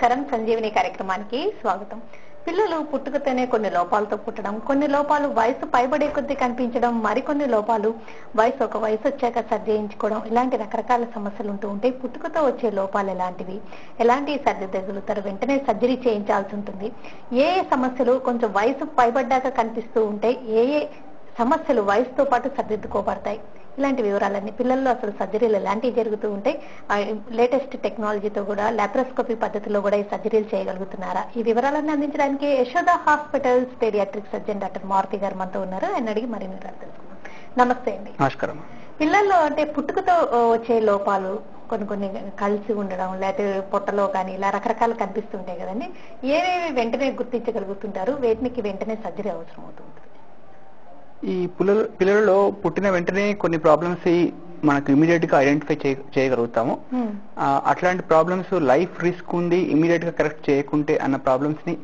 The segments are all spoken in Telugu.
నమస్కారం. సంజీవిని కార్యక్రమానికి స్వాగతం. పిల్లలు పుట్టుకతోనే కొన్ని లోపాలతో పుట్టడం, కొన్ని లోపాలు వయసు పైబడే కొద్దీ కనిపించడం, మరికొన్ని లోపాలు ఒక వయసు వచ్చాక సర్జయించుకోవడం, ఇలాంటి రకరకాల సమస్యలు ఉంటూ ఉంటాయి. పుట్టుకతో వచ్చే లోపాలు ఎలాంటివి, ఎలాంటి సర్దిద్దగలుగుతారు, వెంటనే సర్జరీ చేయించాల్సి ఉంటుంది. ఏ సమస్యలు కొంచెం వయసు పైబడ్డాక కనిపిస్తూ ఉంటాయి, ఏ సమస్యలు వయసుతో పాటు సర్దిద్దుకోబడతాయి, ఇలాంటి వివరాలన్నీ పిల్లల్లో అసలు సర్జరీలు ఎలాంటివి జరుగుతూ ఉంటాయి, లేటెస్ట్ టెక్నాలజీతో కూడా లాప్రోస్కోపీ పద్ధతిలో కూడా ఈ సర్జరీలు చేయగలుగుతున్నారా, ఈ వివరాలన్నీ అందించడానికి Yashoda hospitals paediatric surgeon doctor Maruthi గారు మనతో ఉన్నారు. ఆయన అడిగి మరిన్ని వివరాలు తెలుసుకుందాం. నమస్తే అండి. నమస్కారం. పిల్లల్లో అంటే పుట్టుకతో వచ్చే లోపాలు కొన్ని కలిసి ఉండడం, లేకపోతే పొట్టలో కానీ ఇలా రకరకాలు కనిపిస్తుంటాయి కదండి. ఏవేవి వెంటనే గుర్తించగలుగుతుంటారు, వేటికి వెంటనే సర్జరీ అవసరం అవుతుంది? ఈ పిల్లలలో పుట్టిన వెంటనే కొన్ని ప్రాబ్లమ్స్ మనకు ఇమీడియట్ గా ఐడెంటిఫై చేయగలుగుతాము. అట్లాంటి ప్రాబ్లమ్స్ లైఫ్ రిస్క్ ఉంది, ఇమీడియట్ గా కరెక్ట్ చేయకుంటే అన్న ప్రాబ్లమ్స్ ని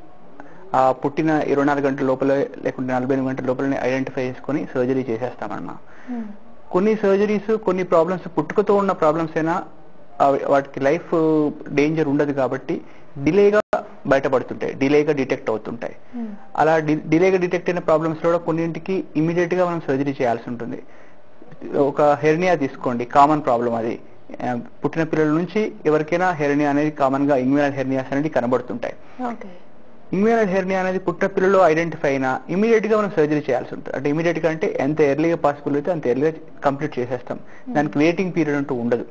పుట్టిన 24 గంటల లోపల లేకుంటే 48 గంటల లోపలనే ఐడెంటిఫై చేసుకుని సర్జరీ చేసేస్తామన్నమాట. కొన్ని సర్జరీస్ కొన్ని ప్రాబ్లమ్స్ పుట్టుకతో ఉన్న ప్రాబ్లమ్స్ అయినా వాటికి లైఫ్ డేంజర్ ఉండదు కాబట్టి డిలేగా బయటపడుతుంటాయి, డిలేగా డిటెక్ట్ అవుతుంటాయి. అలా డిలేగా డిటెక్ట్ అయిన ప్రాబ్లమ్స్ లో కొన్నింటికి ఇమీడియట్ గా మనం సర్జరీ చేయాల్సి ఉంటుంది. ఒక హెర్నియా తీసుకోండి, కామన్ ప్రాబ్లం అది. పుట్టిన పిల్లల నుంచి ఎవరికైనా హెర్నియా అనేది కామన్ గా ఇంగ్వినల్ హెర్నియాస్ అనేది కనబడుతుంటాయి. ఇంగ్వినల్ హెర్నియా అనేది పుట్టిన పిల్లలు ఐడెంటిఫై అయినా ఇమీడియట్ గా మనం సర్జరీ చేయాల్సి ఉంటుంది. అంటే ఇమీడియట్ గా అంటే ఎంత ఎర్లీగా పాసిబుల్ అయితే అంత ఎర్లీగా కంప్లీట్ చేసేస్తాం. దానికి వెయిటింగ్ పీరియడ్ అంటూ ఉండదు.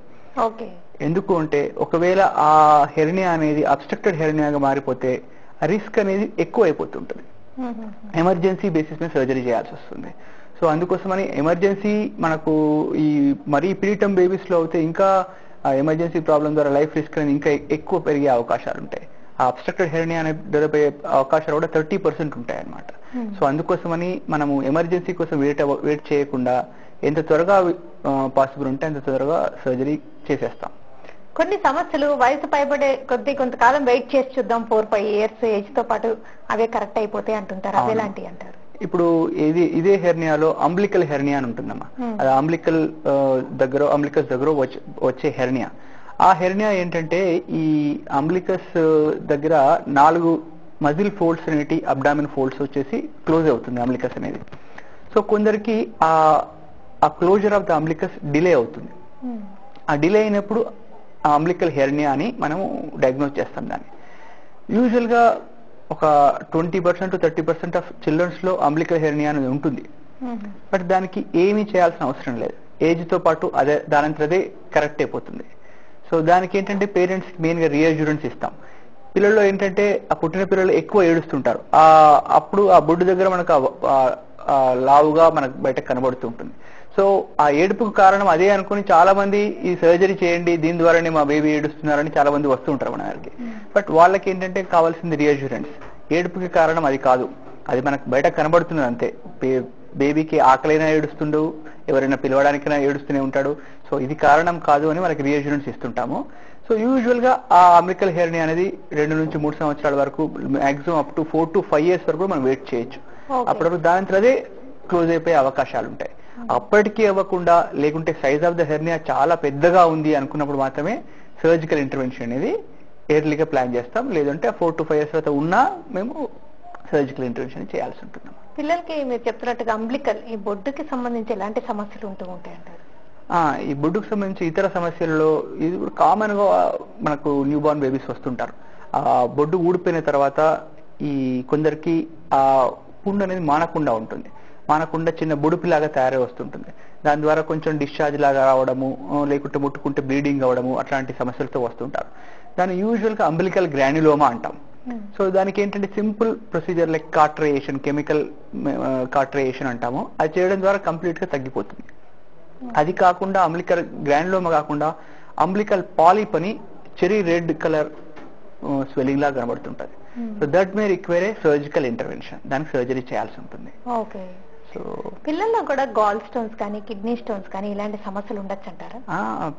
ఎందుకు అంటే ఒకవేళ ఆ హెర్నియా అనేది అబ్స్ట్రక్టెడ్ హెర్నియాగా మారిపోతే ఆ రిస్క్ అనేది ఎక్కువ అయిపోతుంటుంది. ఎమర్జెన్సీ బేసిస్ మీద సర్జరీ చేయాల్సి వస్తుంది. సో అందుకోసమని ఎమర్జెన్సీ మనకు ఈ మరీ ప్రీటర్మ్ బేబీస్ లో అయితే ఇంకా ఎమర్జెన్సీ ప్రాబ్లం ద్వారా లైఫ్ రిస్క్ అనేది ఇంకా ఎక్కువ పెరిగే అవకాశాలు ఉంటాయి. ఆ అబ్స్ట్రక్టెడ్ హెర్నియా అనేది డెవలప్ అయ్యే అవకాశాలు కూడా 30% ఉంటాయి అన్నమాట. సో అందుకోసమని మనము ఎమర్జెన్సీ కోసం వెయిట్ చేయకుండా ఎంత త్వరగా పాసిబుల్ ఉంటే అంత త్వరగా సర్జరీ చేసేస్తాం. కొన్ని సమస్యలు వయసు పైబడే కొద్ది కొంతకాలం వెయిట్ చేసి చూద్దాం, 4-5 years ఏజ్ తో పాటు అవే కరెక్ట్ అయిపోతాయి అంటుంటారు. అవి ఎలాంటివి అంటారు? ఇప్పుడు ఇదే హెర్నియాలో అంబ్లికల్ హెర్నియా అని ఉంటుందమ్మా. అది అంబ్లికస్ దగ్గర వచ్చే హెర్నియా. ఆ హెర్నియా ఏంటంటే ఈ అంబ్లికస్ దగ్గర 4 మజిల్ ఫోల్డ్స్ అనేటి అబ్డామిన్ ఫోల్డ్స్ వచ్చేసి క్లోజ్ అవుతుంది అంబ్లికస్ అనేది. సో కొందరికి ఆ closure of the umbilicus delay అవుతుంది. ఆ డిలే అయినప్పుడు ఆ అంబ్లికల్ హెర్నియా అని మనం డయాగ్నోజ్ చేస్తాం దాన్ని. యూజువల్ గా ఒక 20% to 30% ఆఫ్ చిల్డ్రన్స్ లో అంబ్లికల్ హెర్నియా అనేది ఉంటుంది. బట్ దానికి ఏమీ చేయాల్సిన అవసరం లేదు. ఏజ్ తో పాటు దానంతరదే కరెక్ట్ అయిపోతుంది. సో దానికి ఏంటంటే పేరెంట్స్ మెయిన్ గా రీఅష్యూరెన్స్ ఇస్తాం. పిల్లల్లో ఏంటంటే ఆ పుట్టిన పిల్లలు ఎక్కువ ఏడుస్తుంటారు. అప్పుడు ఆ బొడ్డు దగ్గర మనకు లావుగా మనకు బయట కనబడుతూ ఉంటుంది. సో ఆ ఏడుపుకు కారణం అదే అనుకుని చాలా మంది ఈ సర్జరీ చేయండి, దీని ద్వారానే మా బేబీ ఏడుస్తున్నారని చాలా మంది వస్తూ ఉంటారు మన దగ్గరికి. బట్ వాళ్ళకి ఏంటంటే కావాల్సింది రీఅష్యూరెన్స్. ఏడుపుకి కారణం అది కాదు, అది మనకు బయట కనబడుతున్నది అంతే. బేబీకి ఆకలైనా ఏడుస్తుండు, ఎవరైనా పిలవడానికైనా ఏడుస్తూనే ఉంటాడు. సో ఇది కారణం కాదు అని మనకి రీఅష్యూరెన్స్ ఇస్తుంటాము. సో యూజువల్ గా ఆ అంబ్లికల్ హెర్నియా అనేది 2 నుంచి 3 సంవత్సరాల వరకు, maximum up to 4 to 5 years వరకు మనం వెయిట్ చేయొచ్చు. అప్పటివరకు దానంతరదే క్లోజ్ అయిపోయే అవకాశాలు ఉంటాయి. అప్పటికీ అవ్వకుండా లేకుంటే సైజ్ ఆఫ్ ద హెర్నియా చాలా పెద్దగా ఉంది అనుకున్నప్పుడు మాత్రమే సర్జికల్ ఇంటర్వెన్షన్ అనేది ఎర్లీగా ప్లాన్ చేస్తాం. లేదంటే 4 to 5 years తర్వాత ఉన్నా మేము సర్జికల్ ఇంటర్వెన్షన్ చేయాల్సి ఉంటుంది. పిల్లలకి మీరు చెప్తున్నట్టుగా అంబ్లికల్ ఈ బొడ్డుకి సంబంధించి ఎలాంటి సమస్యలు ఉంటూ ఉంటాయి అంటారు? ఈ బొడ్డుకు సంబంధించి ఇతర సమస్యలలో ఇది కామన్ గా మనకు న్యూ బార్న్ బేబీస్ వస్తుంటారు. ఆ బొడ్డు ఊడిపోయిన తర్వాత ఈ కొందరికి ఆ పుండు అనేది మానకుండా ఉంటుంది. మానకుండా చిన్న బొడుపులాగా తయారై వస్తుంటుంది. దాని ద్వారా కొంచెం డిశ్చార్జ్ లాగా రావడము, లేకుంటే ముట్టుకుంటే బ్లీడింగ్ అవ్వడము, అట్లాంటి సమస్యలతో వస్తుంటారు. దాన్ని యూజువల్ గా అంబిలికల్ గ్రాన్యులోమా అంటాం. సో దానికి ఏంటంటే simple procedure like cauterization, chemical cauterization అంటాము. అది చేయడం ద్వారా కంప్లీట్ గా తగ్గిపోతుంది. అది కాకుండా అంబిలికల్ గ్రాన్యులోమా కాకుండా అంబిలికల్ పాలిప్ అని చెరీ రెడ్ కలర్ స్వెల్లింగ్ లాగా కనబడుతుంటది. So that may require a surgical intervention. దానికి సర్జరీ చేయాల్సి ఉంటుంది. సో పిల్లల్లో కూడా గాల్ స్టోన్స్ కానీ కిడ్నీ స్టోన్స్ కానీ ఇలాంటి సమస్యలు ఉండొచ్చు అంటారా?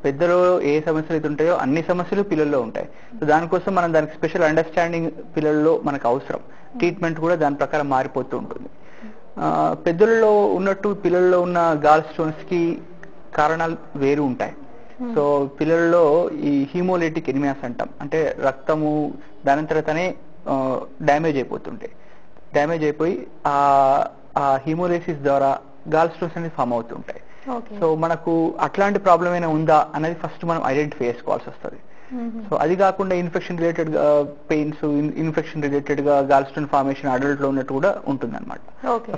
పెద్దలో ఏ సమస్యలు అయితే ఉంటాయో అన్ని సమస్యలు పిల్లల్లో ఉంటాయి. సో దానికోసం మనం దానికి స్పెషల్ అండర్స్టాండింగ్ పిల్లల్లో మనకు అవసరం. ట్రీట్మెంట్ కూడా దాని ప్రకారం మారిపోతూ ఉంటుంది. పెద్దలలో ఉన్నట్టు పిల్లల్లో ఉన్న గాల్ స్టోన్స్ కి కారణాలు వేరు ఉంటాయి. సో పిల్లల్లో ఈ హీమోలైటిక్ ఎనిమియాస్ అంటాం, అంటే రక్తము దానంతరతనే డ్యామేజ్ అయిపోతుంటాయి. డ్యామేజ్ అయిపోయి ఆ హీమోలైసిస్ ద్వారా గాల్ స్టోన్స్ అనేది ఫామ్ అవుతుంటాయి. సో మనకు అట్లాంటి ప్రాబ్లం అయినా ఉందా అనేది ఫస్ట్ మనం ఐడెంటిఫై చేసుకోవాల్సి వస్తుంది. సో అది కాకుండా ఇన్ఫెక్షన్ రిలేటెడ్ గా పెయిన్స్, ఇన్ఫెక్షన్ రిలేటెడ్ గా గాల్ స్టోన్ ఫార్మేషన్ అడల్ట్ లో ఉన్నట్టు కూడా ఉంటుంది అనమాట.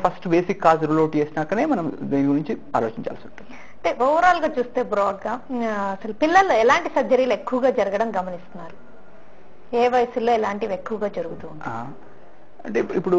First basic cause rule out చేసినాకనే మనం దీని గురించి ఆలోచించాల్సి ఉంటుంది. అంటే ఓవరాల్ గా చూస్తే బ్రాడ్ గా అసలు పిల్లల్లో ఎలాంటి సర్జరీలు ఎక్కువగా జరగడం గమనిస్తున్నారు? ఏ వయసులో ఎలాంటివి ఎక్కువగా జరుగుతూ ఉంటాయి? అంటే ఇప్పుడు